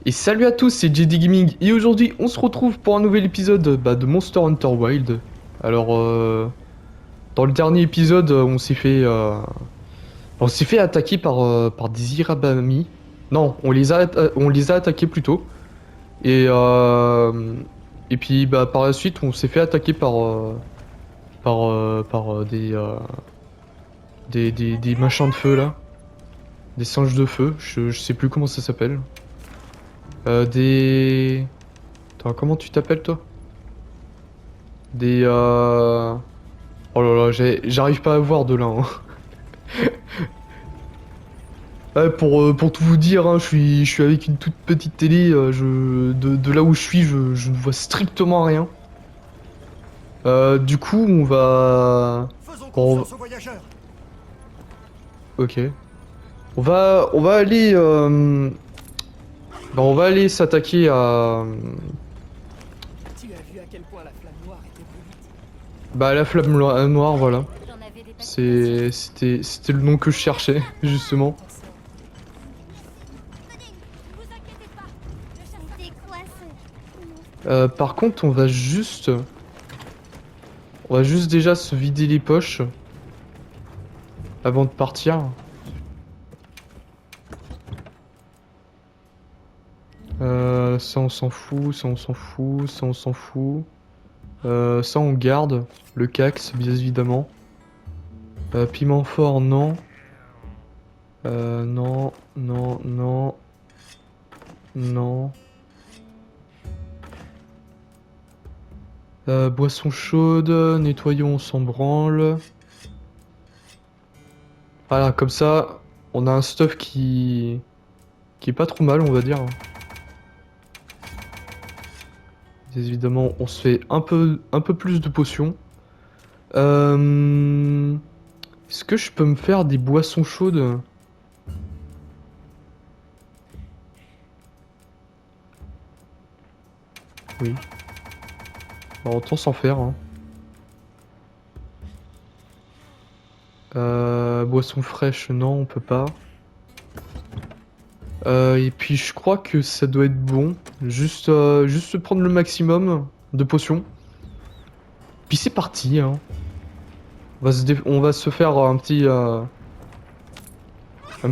Et salut à tous, c'est JD Gaming et aujourd'hui on se retrouve pour un nouvel épisode de Monster Hunter Wild. Alors dans le dernier épisode on s'est fait attaquer par des Irabami. Non, on les a attaqués plutôt. Et et puis par la suite on s'est fait attaquer par des machins de feu là, des singes de feu. Je sais plus comment ça s'appelle. Des Attends, comment tu t'appelles toi? Des Oh là là, j'arrive pas à voir de là, hein. Ouais, pour tout vous dire, hein, je suis avec une toute petite télé. De là où je suis, je ne vois strictement rien. Du coup, on va... Faisons Bon, confiance aux voyageurs. ok. On va aller... on va aller s'attaquer à... Tu as vu à quel point la flamme noire était brûlante. Bah, la flamme noire, voilà. J'en avais des papiers. C'était le nom que je cherchais, justement. Venez, ne vous inquiétez pas. Le chasseur était coincé. Par contre, on va juste déjà se vider les poches avant de partir. Ça on s'en fout, ça on s'en fout, ça on s'en fout. Ça on garde, le cax bien évidemment. Piment fort non. Non, non, non, non. Boisson chaude, nettoyons, on s'en branle. Voilà, comme ça, on a un stuff qui est pas trop mal, on va dire. Bien évidemment, on se fait un peu plus de potions. Est-ce que je peux me faire des boissons chaudes? Oui. Bon, autant s'en faire, hein. Boisson fraîche, non, on peut pas. Et puis je crois que ça doit être bon. Juste prendre le maximum de potions. Puis c'est parti, hein. On va se faire une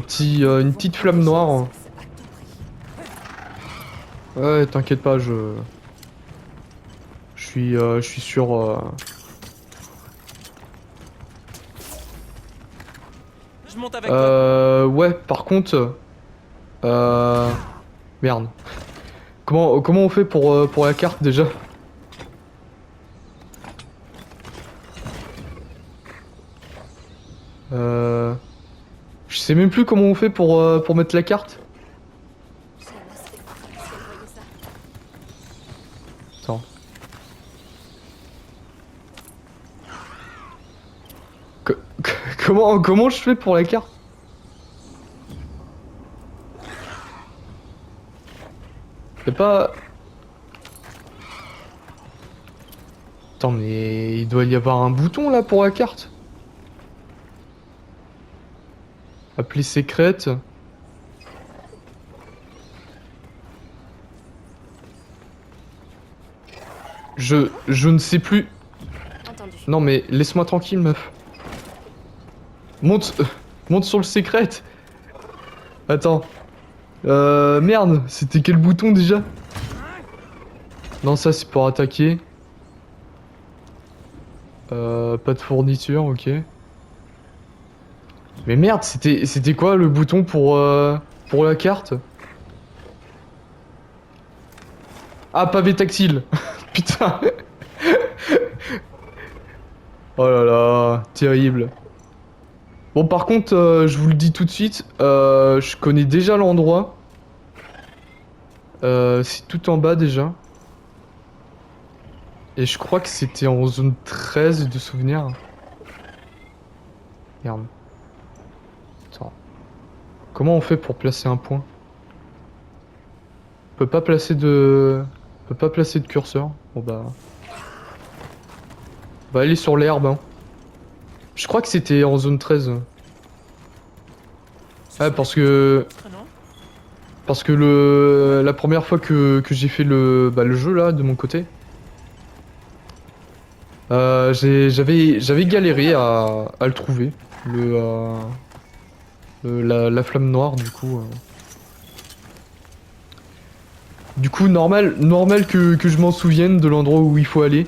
petite flamme noire. Ouais, t'inquiète pas, je suis sûr. Je monte avec toi. Ouais, par contre, euh, merde. Comment on fait pour la carte déjà? Je sais même plus comment on fait pour mettre la carte. J'ai un aspect si elle voyait ça. Attends. Comment je fais pour la carte? Y'a pas... Attends, mais il doit y avoir un bouton là pour la carte. Appli secrète. Je ne sais plus. Entendu. Non mais laisse-moi tranquille meuf. Monte, monte sur le secret. Attends. Merde, c'était quel bouton déjà? Non, ça c'est pour attaquer. Pas de fourniture, ok. Mais merde, c'était quoi le bouton pour la carte? Ah, pavé tactile. Putain. Oh là là, terrible. Bon, par contre, je vous le dis tout de suite, je connais déjà l'endroit. C'est tout en bas déjà. Et je crois que c'était en zone 13 de souvenir. Merde. Attends. Comment on fait pour placer un point? On peut pas placer de... On peut pas placer de curseur. Bon bah... On va aller sur l'herbe, hein. Je crois que c'était en zone 13. Ouais, parce parce que la première fois que j'ai fait le jeu là de mon côté, j'avais galéré à le trouver, la flamme noire du coup. Du coup normal que je m'en souvienne de l'endroit où il faut aller.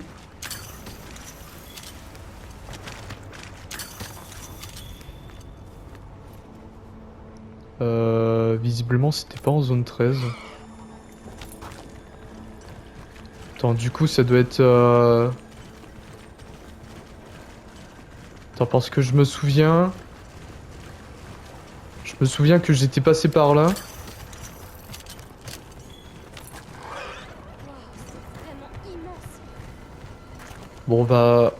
Visiblement c'était pas en zone 13. Attends, du coup ça doit être... Attends, parce que je me souviens... Je me souviens que j'étais passé par là. Waouh, c'est vraiment immense. Bon,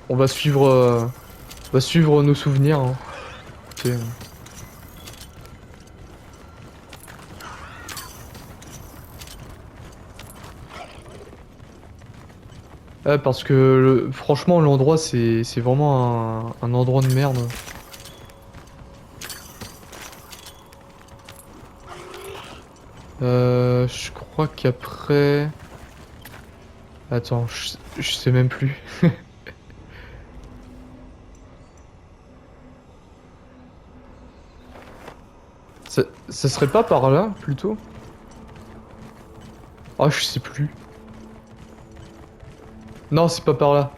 on va suivre nos souvenirs. Hein. Ok. Ouais, parce que franchement, l'endroit, c'est vraiment un endroit de merde. Je crois qu'après... Attends, je sais même plus. Ça serait pas par là, plutôt? Ah, je sais plus. Non, c'est pas par là.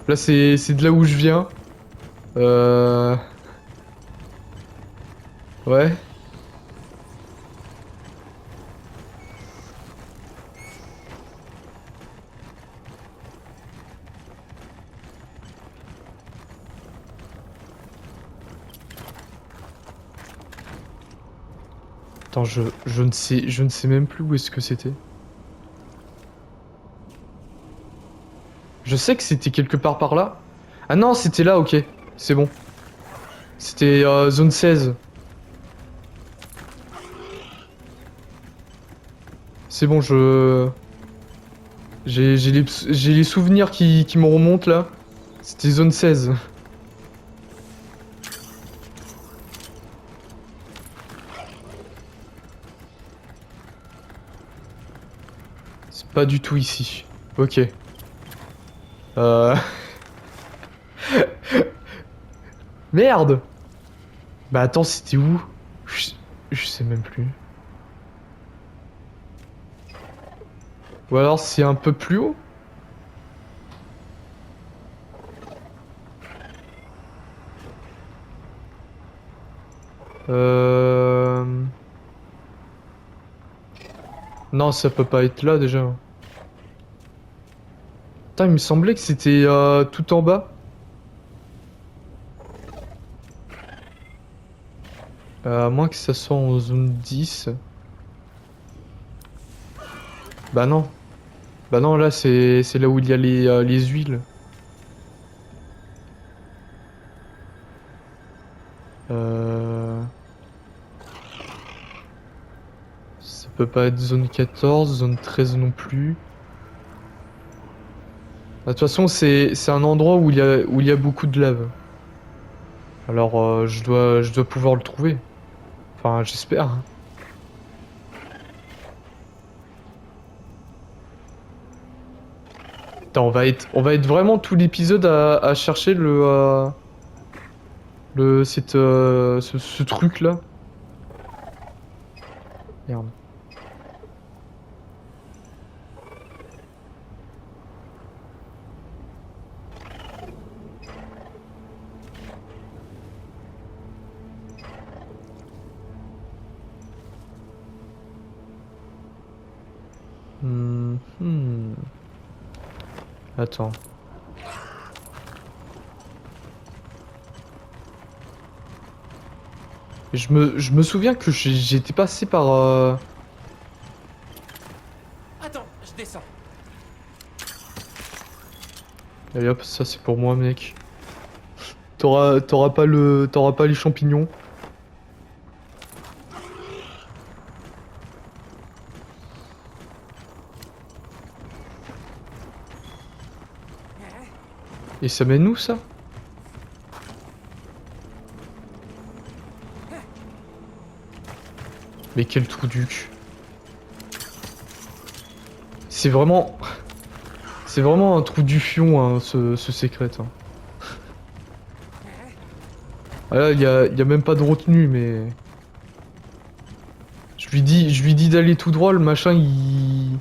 Là, c'est de là où je viens. Euh... Ouais. Attends, je ne sais même plus où est-ce que c'était. Je sais que c'était quelque part par là. Ah non, c'était là, ok. C'est bon. C'était zone 16. C'est bon, j'ai les souvenirs qui me remontent là. C'était zone 16. C'est pas du tout ici. Ok. Euh... Merde! Bah attends, c'était où? Je sais même plus. Ou alors c'est un peu plus haut? Euh... Non, ça peut pas être là déjà. Putain, il me semblait que c'était tout en bas. À moins que ça soit en zone 10. Bah non. Bah non, là c'est là où il y a les huiles. Euh... Ça peut pas être zone 14, zone 13 non plus. Bah, de toute façon, c'est un endroit où il y a beaucoup de lave. Alors je dois pouvoir le trouver. Enfin, j'espère. Putain, on va être vraiment tout l'épisode à chercher ce truc là. Merde. Hmm. Attends. Je me souviens que j'étais passé par... Attends, je descends. Allez hop, ça c'est pour moi mec. T'auras pas les champignons. Et ça mène où ça? Mais quel trou du cul. C'est vraiment... C'est vraiment un trou du fion, hein, ce secret. Hein. Ah là, y a même pas de retenue, mais... Je lui dis d'aller tout droit, le machin, il...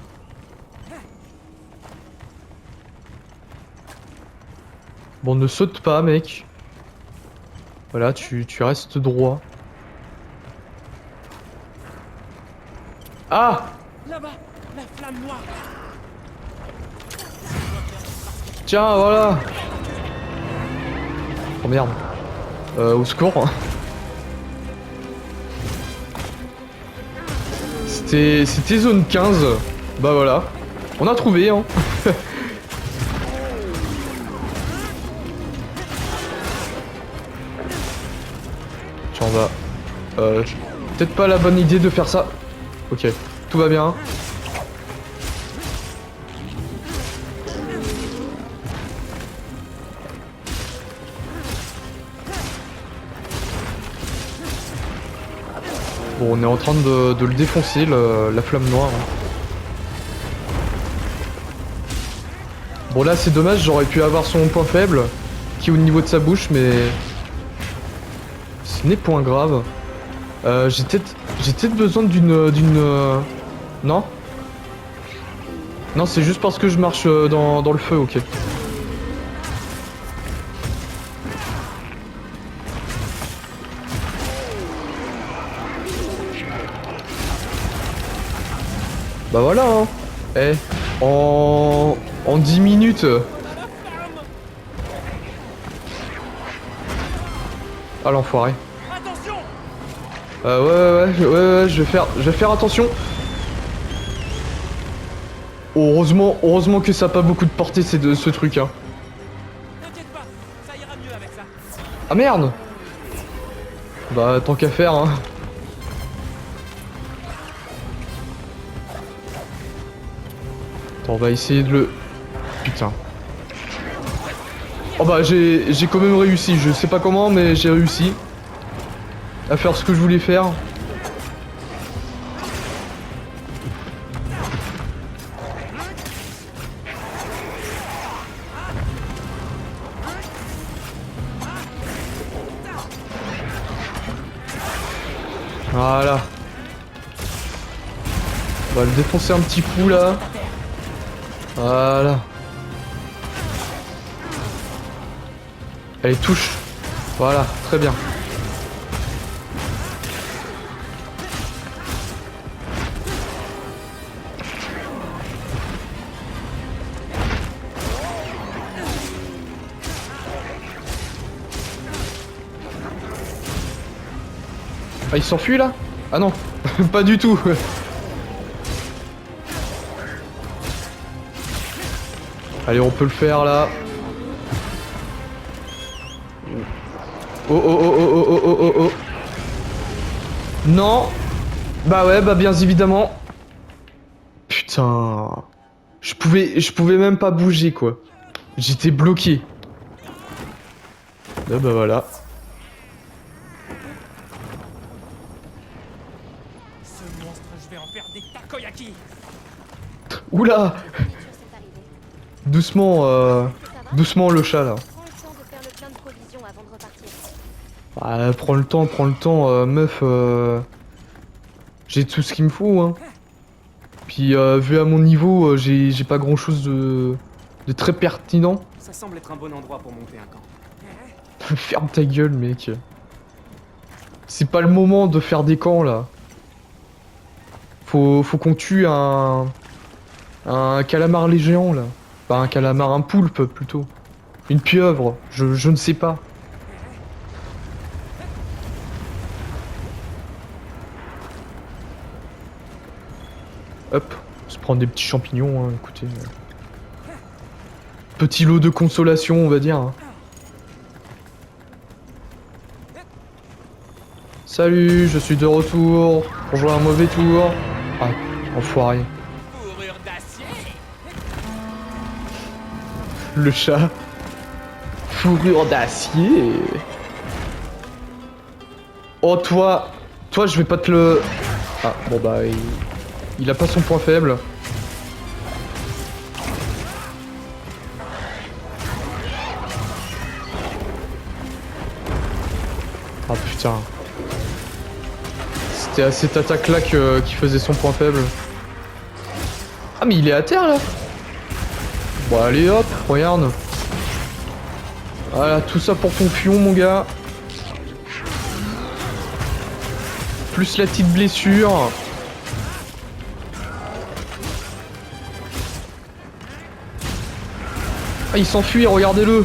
Bon, ne saute pas, mec. Voilà, tu restes droit. Ah! Là-bas, la flamme noire. Tiens, voilà! Oh merde. Au secours. C'était zone 15. Bah voilà. On a trouvé, hein. Tiens, on va... peut-être pas la bonne idée de faire ça. Ok, tout va bien. Bon, on est en train de le défoncer, la flamme noire. Bon là c'est dommage, j'aurais pu avoir son point faible, qui est au niveau de sa bouche, mais... Ce n'est point grave. J'ai peut-être besoin d'une... Non? Non, c'est juste parce que je marche dans le feu, ok. Bah voilà, hein. Eh, en 10 minutes. Ah l'enfoiré. Attention! Ouais, je vais faire attention. Heureusement que ça a pas beaucoup de portée ce truc, hein. T'inquiète pas, ça ira mieux avec ça. Ah merde. Bah tant qu'à faire, hein. Attends, on va essayer de le... Putain. Oh bah j'ai quand même réussi, je sais pas comment mais j'ai réussi à faire ce que je voulais faire. Voilà. On va le défoncer un petit coup là. Voilà. Allez, touche. Voilà, très bien. Ah, il s'enfuit là? Ah non, pas du tout. Allez, on peut le faire là. Oh. Non. Bah ouais, bah bien évidemment. Putain. Je pouvais même pas bouger quoi. J'étais bloqué. Là bah voilà. Ce monstre, je vais en faire des takoyaki. Oula. Doucement, doucement le chat là. Prends le temps de faire le plein de provisions avant de repartir. Ah, prends le temps, meuf. J'ai tout ce qu'il me faut, hein. Puis, vu à mon niveau, j'ai pas grand chose de très pertinent. Ça semble être un bon endroit pour monter un camp. Ferme ta gueule, mec. C'est pas le moment de faire des camps là. Faut qu'on tue un calamar les géants là. Pas un calamar, un poulpe plutôt. Une pieuvre, je ne sais pas. Hop, on se prend des petits champignons, hein, écoutez. Petit lot de consolation, on va dire. Hein. Salut, je suis de retour pour jouer un mauvais tour. Ah, enfoiré. Fourrure d'acier. Le chat. Fourrure d'acier. Oh, toi, je vais pas te le... Ah, bon bah, il a pas son point faible. putain. C'était à cette attaque-là qui faisait son point faible. Ah, mais il est à terre, là. Bon, allez, hop, regarde. Voilà, tout ça pour ton fion, mon gars. Plus la petite blessure. Ah, il s'enfuit, regardez-le.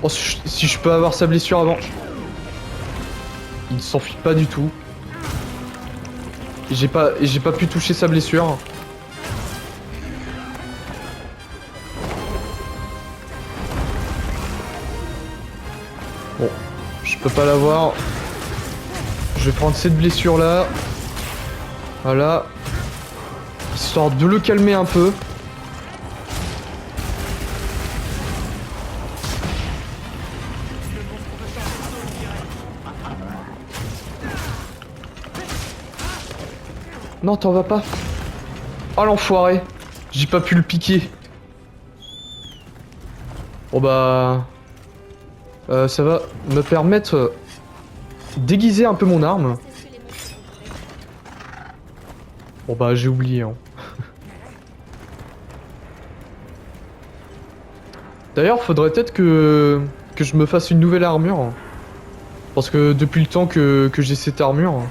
Oh, si je peux avoir sa blessure avant. Il ne s'enfuit pas du tout. Et j'ai pas pu toucher sa blessure. Bon, je peux pas l'avoir. Je vais prendre cette blessure là. Voilà. Histoire de le calmer un peu. Non, t'en vas pas. Oh l'enfoiré. J'ai pas pu le piquer. Bon bah... ça va me permettre d'aiguiser un peu mon arme. Bon bah j'ai oublié hein. D'ailleurs faudrait peut-être que je me fasse une nouvelle armure. Parce que depuis le temps que j'ai cette armure...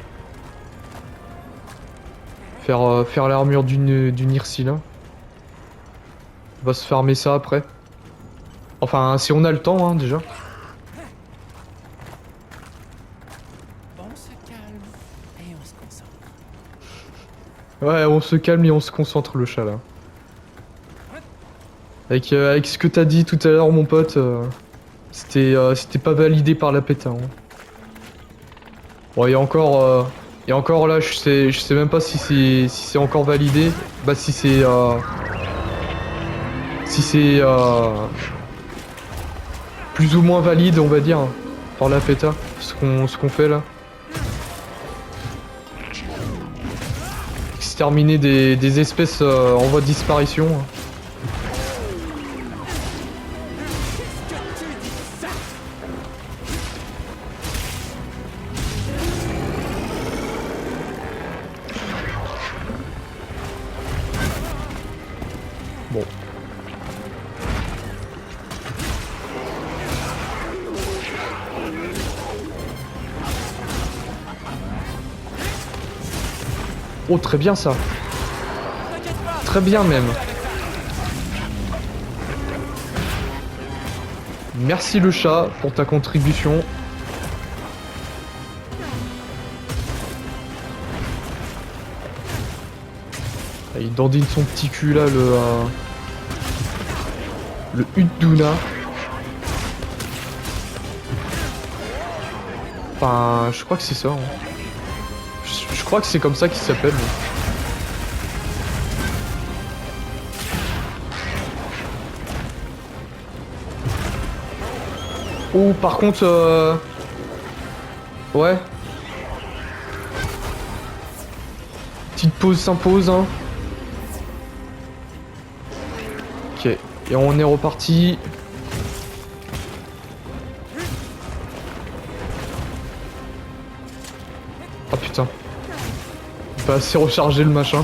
Faire l'armure d'une Irsi là. On va se farmer ça après. Enfin, si on a le temps, hein, déjà. Bon, on se calme et on se concentre. Ouais, on se calme et on se concentre, le chat, là. Avec ce que t'as dit tout à l'heure, mon pote, c'était pas validé par la PETA. Hein. Bon, et encore là, je sais même pas si c'est encore validé. Bah, si c'est plus ou moins valide, on va dire, par la PETA, ce qu'on fait là. Exterminer des espèces en voie de disparition. Bon. Oh, très bien ça. Très bien même. Merci le chat pour ta contribution. Il dandine son petit cul là, le Udduna. Enfin, je crois que c'est ça. Hein. Je crois que c'est comme ça qu'il s'appelle. Oh, par contre, ouais. Petite pause s'impose, hein. Ok, et on est reparti. Ah putain. Pas assez rechargé le machin.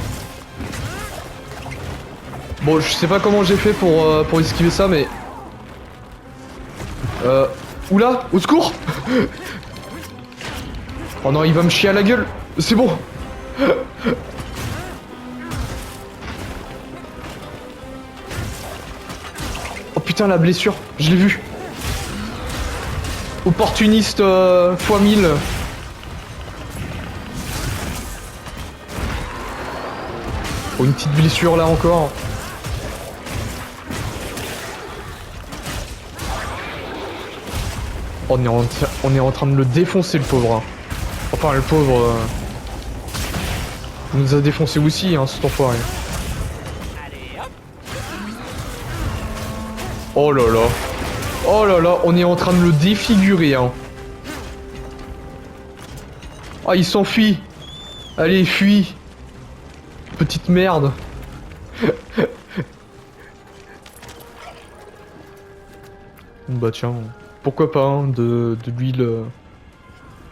Bon, je sais pas comment j'ai fait pour esquiver ça, mais... Oula, au secours. Oh non, il va me chier à la gueule. C'est bon. Oh putain, la blessure, je l'ai vu. Opportuniste x 1000. Oh, une petite blessure là encore. On est en train de le défoncer, le pauvre. Hein. Enfin, le pauvre... Il nous a défoncé aussi, hein, cet enfoiré. Oh là là. Oh là là, on est en train de le défigurer, hein. Ah, il s'enfuit. Allez, fuis. Petite merde. Bah tiens, pourquoi pas, hein, de l'huile...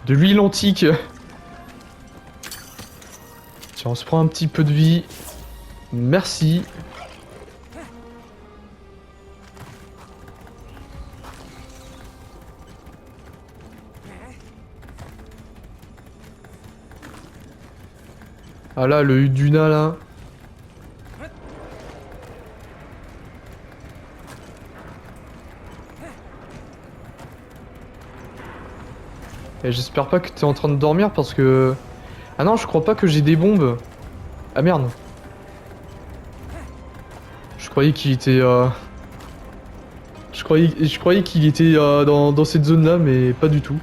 de l'huile antique. Tiens, on se prend un petit peu de vie. Merci. Ah là, le Uduna là. Et j'espère pas que t'es en train de dormir parce que... Ah non, je crois pas que j'ai des bombes. Ah merde. Je croyais qu'il était... Je croyais qu'il était dans cette zone là, mais pas du tout.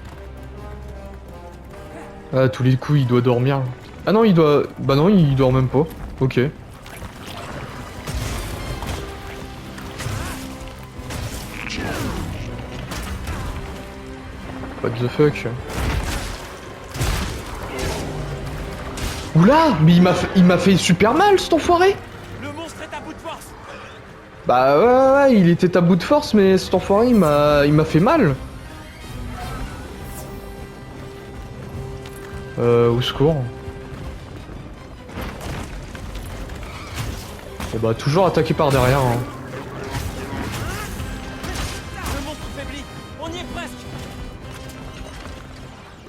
Ah, tous les coups, il doit dormir. Ah non, il doit... Bah non, il dort même pas. Ok. What the fuck. Oula, mais il m'a fait super mal, cet enfoiré. Le monstre est à bout de force. Bah ouais, il était à bout de force, mais cet enfoiré, il m'a fait mal. Au secours. Et bah toujours attaqué par derrière. Hein. Le monstre faiblit. On y est presque.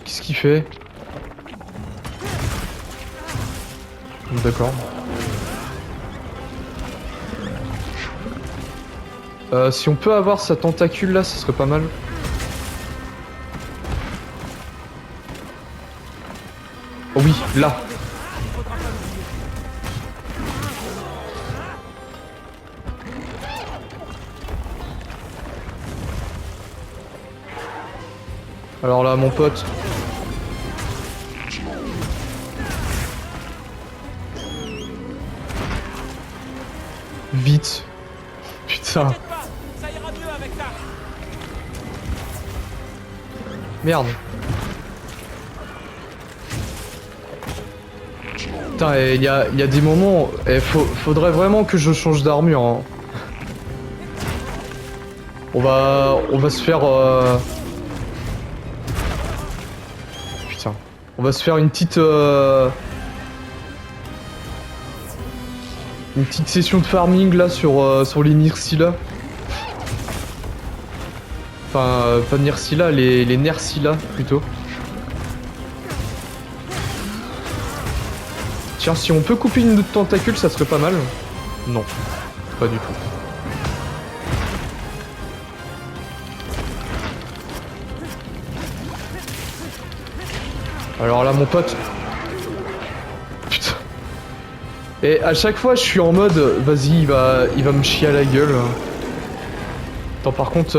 Qu'est-ce qu'il fait? D'accord. Si on peut avoir sa tentacule là, ça serait pas mal. Oh oui, là. Alors là, mon pote. Vite. Putain. T'inquiète pas, ça ira mieux avec ça. Merde. Putain, il y a des moments... faudrait vraiment que je change d'armure. Hein. On va se faire... Putain. On va se faire une petite session de farming là sur les Nerscylla. Enfin, pas Nerscylla, les Nerscylla plutôt. Tiens, si on peut couper une autre tentacule, ça serait pas mal. Non, pas du tout. Alors là, mon pote. Putain. Et à chaque fois, je suis en mode, vas-y, il va me chier à la gueule. Attends, par contre,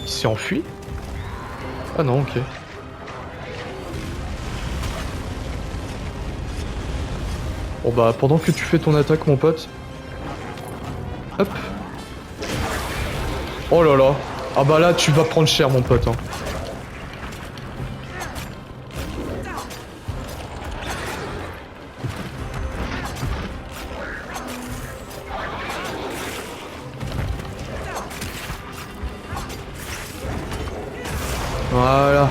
il s'est enfui? Ah non, ok. Bon bah, pendant que tu fais ton attaque, mon pote. Hop. Oh là là. Ah bah là, tu vas prendre cher, mon pote. Hein. Voilà.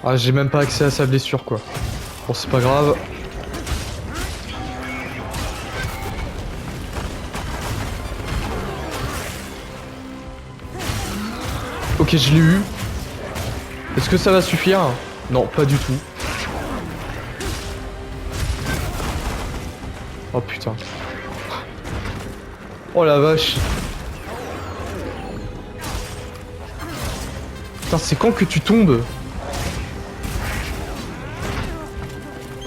Ah, j'ai même pas accès à sa blessure, quoi. Bon, c'est pas grave. Ok, je l'ai eu. Est-ce que ça va suffire? Non, pas du tout. Oh putain. Oh la vache. Putain, c'est quand que tu tombes?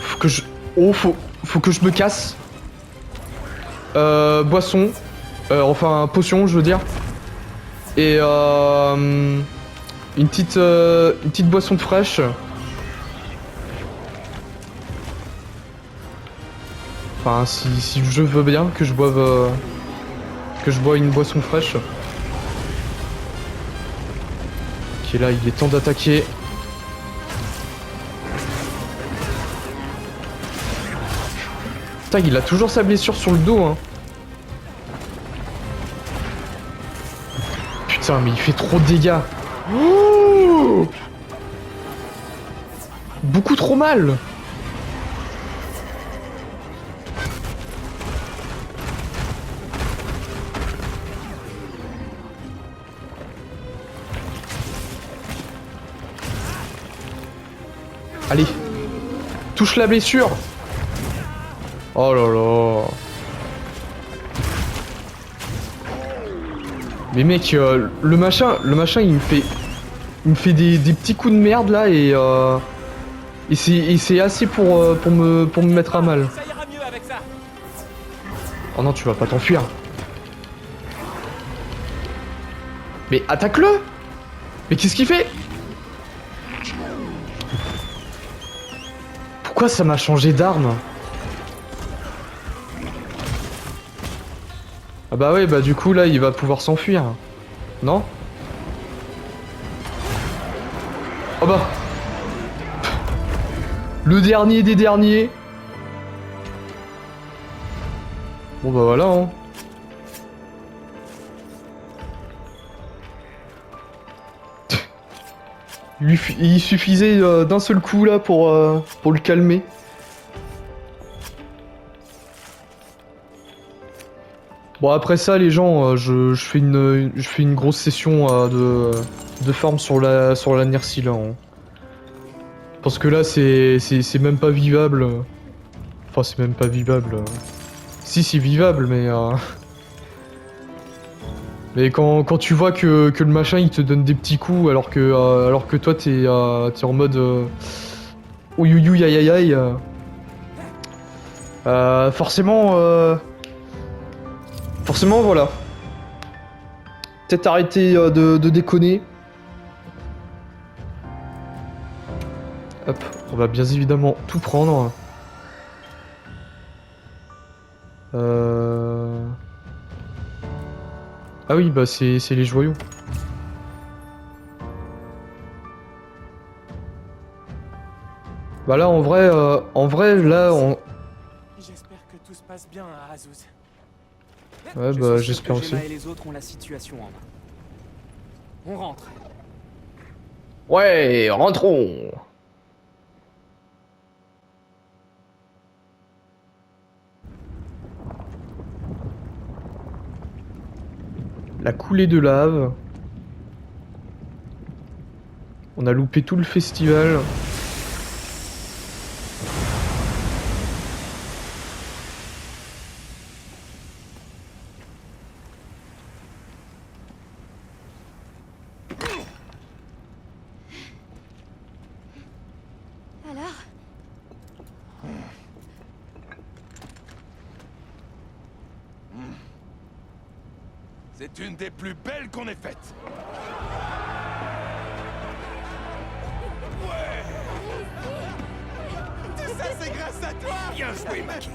Faut que je... Oh, faut que je me casse. Boisson. Enfin, potion, je veux dire. Et une petite boisson fraîche. Enfin, si le jeu veut bien que je boive... que je bois une boisson fraîche. Ok, là, il est temps d'attaquer. Putain, il a toujours sa blessure sur le dos, hein. Putain, mais il fait trop de dégâts. Oh, beaucoup trop mal. Allez, touche la blessure. Oh là là. Mais mec, le machin, il me fait des petits coups de merde là et c'est assez pour me mettre à mal. Ça ira mieux avec ça. Oh non, tu vas pas t'enfuir. Mais attaque-le. Mais qu'est-ce qu'il fait? Pourquoi ça m'a changé d'arme? Ah bah ouais, bah du coup là il va pouvoir s'enfuir. Non? Oh bah. Le dernier des derniers. Bon bah voilà hein. Il suffisait d'un seul coup là pour le calmer. Bon après ça les gens, je fais une grosse session de farm sur la Nercy là. Hein. Parce que là c'est même pas vivable. Enfin c'est même pas vivable. Si c'est vivable mais mais quand tu vois que le machin il te donne des petits coups alors que toi t'es en mode ouïouïouï aïe aïe aïe. Forcément voilà. Peut-être arrêter de déconner. Hop, on va bien évidemment tout prendre. Ah oui, bah c'est les joyaux. Bah là en vrai là on... J'espère que tout se passe bien à Azouz. Ouais Je bah suis sûr j'espère que aussi. Gemma et les autres ont la situation en main. On rentre. Ouais, rentrons. La coulée de lave. On a loupé tout le festival. Alors, C'est une des plus belles qu'on ait faites. Tout ça, c'est grâce à toi. Bien joué, Maki.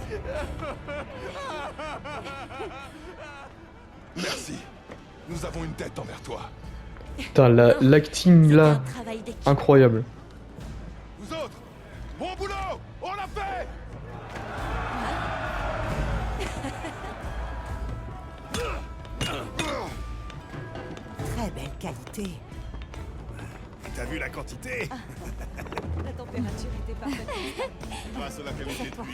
Merci. Nous avons une dette envers toi. Putain, l'acting c'était là, un travail d'équipe. incroyable. Vous autres, bon boulot. On l'a fait. Très belle qualité. T'as vu la quantité? La température était parfaite. Grâce à la qualité de cuivre.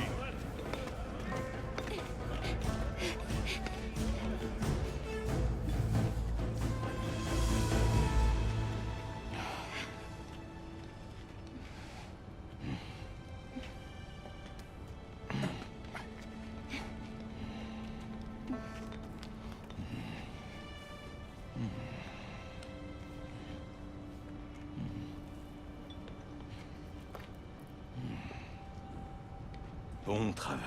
Bon travail.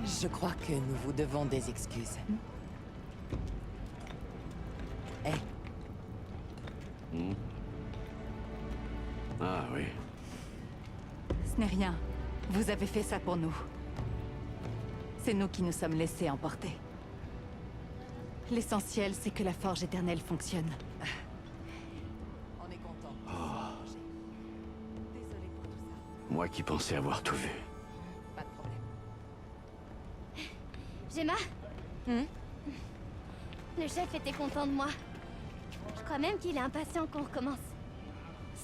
Je crois que nous vous devons des excuses. Eh, Ah oui. Ce n'est rien. Vous avez fait ça pour nous. C'est nous qui nous sommes laissés emporter. L'essentiel, c'est que la forge éternelle fonctionne. On est content. Désolé pour tout ça. Moi qui pensais avoir tout vu. Pas de problème. Gemma, Hmm? le chef était content de moi. Je crois même qu'il est impatient qu'on recommence.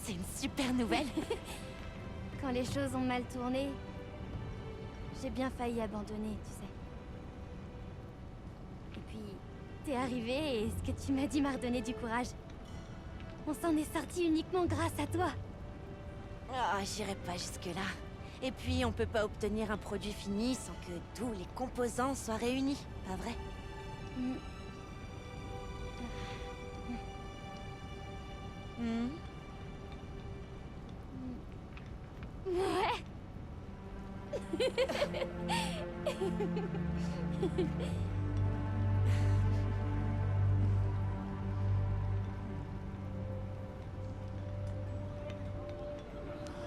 C'est une super nouvelle. Quand les choses ont mal tourné, j'ai bien failli abandonner, tu sais. Et puis, t'es arrivé et ce que tu m'as dit m'a redonné du courage. On s'en est sorti uniquement grâce à toi. Ah, j'irai pas jusque-là. Et puis, on peut pas obtenir un produit fini sans que tous les composants soient réunis, pas vrai? Mm. Hmm? Ouais.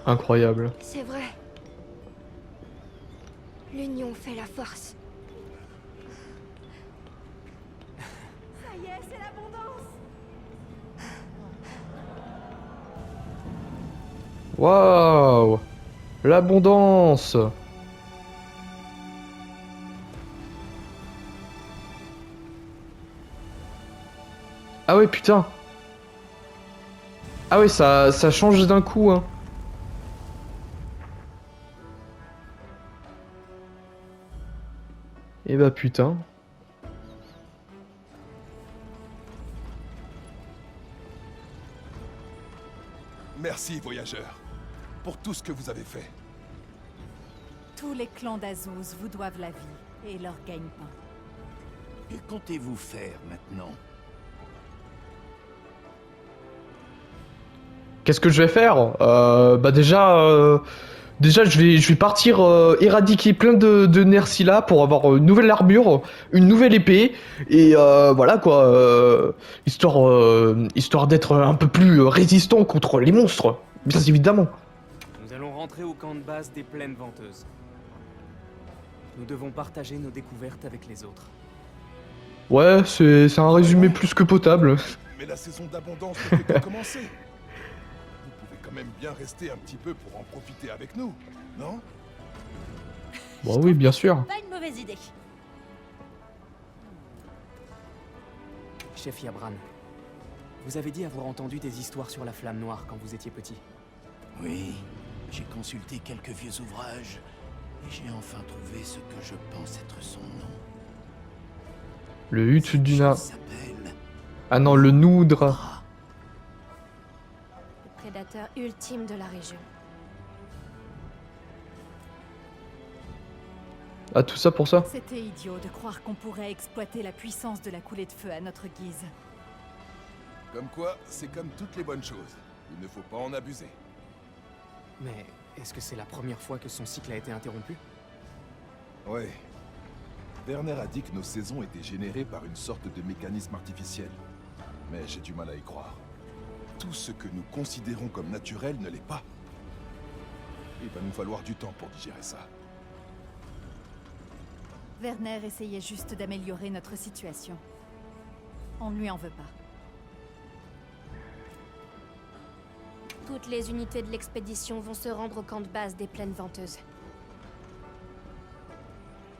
Incroyable. C'est vrai. L'union fait la force. Ça y est, c'est l'abondance. Waouh! L'abondance! Ah ouais, putain! Ah ouais, ça change d'un coup, hein. Et bah putain. Merci, voyageurs, pour tout ce que vous avez fait. Tous les clans d'Azuz vous doivent la vie et leur gagne-pain. Que comptez-vous faire maintenant? Qu'est-ce que je vais faire? Bah déjà je vais partir éradiquer plein de Nerscylla pour avoir une nouvelle armure, une nouvelle épée, et voilà quoi, histoire d'être un peu plus résistant contre les monstres, bien évidemment. Nous allons rentrer au camp de base des Plaines Venteuses. Nous devons partager nos découvertes avec les autres. Ouais, c'est un résumé plus que potable. Mais la saison d'abondance ne fait que commencer. Vous pouvez quand même bien rester un petit peu pour en profiter avec nous, non? Bon oui, bien sûr. Pas une mauvaise idée. Chef Yabran, vous avez dit avoir entendu des histoires sur la Flamme Noire quand vous étiez petit. Oui, j'ai consulté quelques vieux ouvrages et j'ai enfin trouvé ce que je pense être son nom. Le Hutuduna. Ça s'appelle Ah non, le Noudra. Bra. Le prédateur ultime de la région. Ah, tout ça pour ça? C'était idiot de croire qu'on pourrait exploiter la puissance de la coulée de feu à notre guise. Comme quoi, c'est comme toutes les bonnes choses. Il ne faut pas en abuser. Mais est-ce que c'est la première fois que son cycle a été interrompu? Ouais. Werner a dit que nos saisons étaient générées par une sorte de mécanisme artificiel. Mais j'ai du mal à y croire. Tout ce que nous considérons comme naturel ne l'est pas. Il va nous falloir du temps pour digérer ça. Werner essayait juste d'améliorer notre situation. On ne lui en veut pas. Toutes les unités de l'expédition vont se rendre au camp de base des Plaines Venteuses.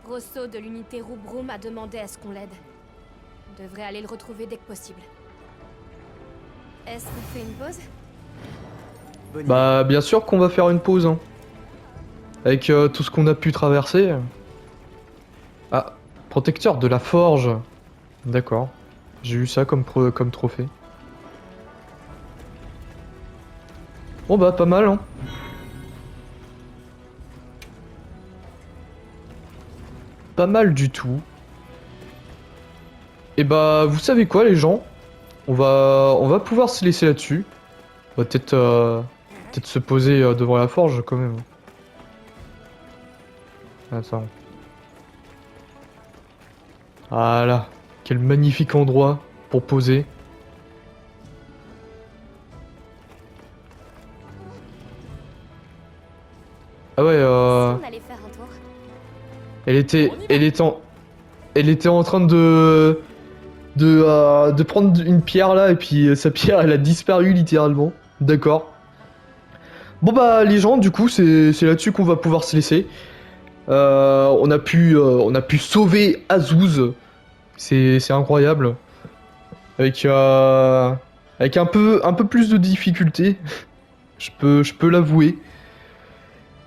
Rosso de l'unité Roubroum a demandé à ce qu'on l'aide. On devrait aller le retrouver dès que possible. Est-ce qu'on fait une pause? Bonne Bah bien sûr qu'on va faire une pause, hein. Avec tout ce qu'on a pu traverser. Ah, protecteur de la forge. D'accord. J'ai eu ça comme trophée. Bon bah pas mal, hein. Pas mal du tout. Et bah vous savez quoi les gens, on va pouvoir se laisser là-dessus. On va peut-être se poser devant la forge quand même. Attends. Voilà, quel magnifique endroit pour poser. Ah ouais, On allait faire un tour. elle était en train de de prendre une pierre là, et puis sa pierre elle a disparu littéralement. D'accord. Bon bah les gens, du coup c'est là-dessus qu'on va pouvoir se laisser. On a pu sauver Azuz. C'est incroyable. Avec un peu plus de difficulté. je peux l'avouer.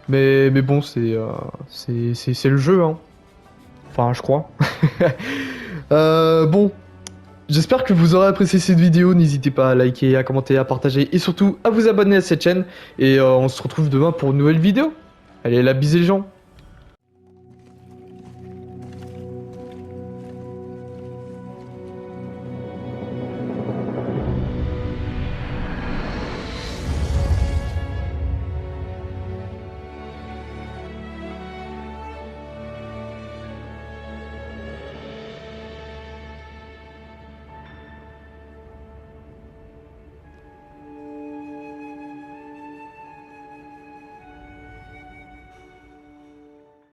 Mais bon, c'est le jeu, hein. Enfin, je crois. Bon, j'espère que vous aurez apprécié cette vidéo. N'hésitez pas à liker, à commenter, à partager et surtout à vous abonner à cette chaîne. Et on se retrouve demain pour une nouvelle vidéo. Allez, la bise les gens.